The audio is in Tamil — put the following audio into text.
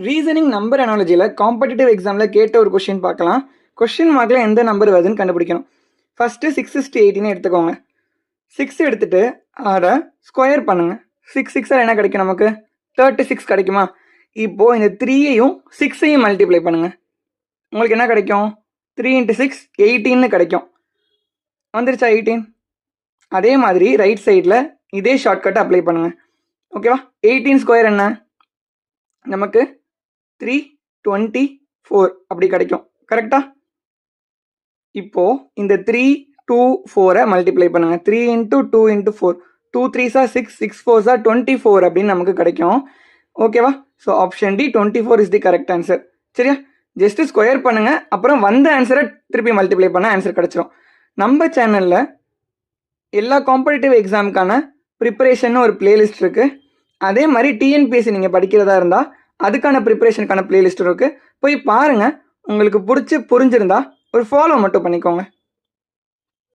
ரீசனிங் நம்பர் அனாலஜியில் காம்படிட்டிவ் எக்ஸாமில் கேட்ட ஒரு கொஷின் பார்க்கலாம். கொஷின் மார்க்கில் எந்த நம்பர் வருதுன்னு கண்டுபிடிக்கணும். ஃபஸ்ட்டு 6/18 எடுத்துக்கோங்க. 6 எடுத்துகிட்டு அதை ஸ்கொயர் பண்ணுங்கள். 6 என்ன கிடைக்கும்? நமக்கு 36 கிடைக்குமா? இப்போது இந்த 3யையும் 6ஐயும் மல்டிப்ளை பண்ணுங்கள். உங்களுக்கு என்ன கிடைக்கும்? 3 × 6 18 கிடைக்கும். வந்துருச்சா 18? அதே மாதிரி ரைட் சைடில் இதே ஷார்ட்கட்டை அப்ளை பண்ணுங்கள். ஓகேவா? 18 ஸ்கொயர் என்ன? நமக்கு 324 அப்படி கிடைக்கும். கரெக்டா? இப்போ இந்த 3, 2, 4 மல்டிப்ளை பண்ணுங்க. 3 × 2 × 4, 2 3s 6, 6 4s 24 அப்படின்னு நமக்கு கிடைக்கும். ஓகேவா? So option D 24 is the correct answer. சரியா? ஜஸ்ட் ஸ்கொயர் பண்ணுங்க, அப்புறம் வந்த ஆன்சரை திருப்பி மல்டிப்ளை பண்ண ஆன்சர் கிடைச்சிரும். நம்ம சேனலில் எல்லா காம்படிட்டிவ் எக்ஸாமுக்கான ப்ரிப்பரேஷன் ஒரு பிளேலிஸ்ட் இருக்குது. அதே மாதிரி டிஎன்பிஎஸ்சி நீங்கள் படிக்கிறதா இருந்தால் அதுக்கான ப்ரிப்பரேஷனுக்கான பிளேலிஸ்ட் இருக்குது. போய் பாருங்கள். உங்களுக்கு புரிஞ்சிருந்தா ஒரு ஃபாலோ மட்டும் பண்ணிக்கோங்க.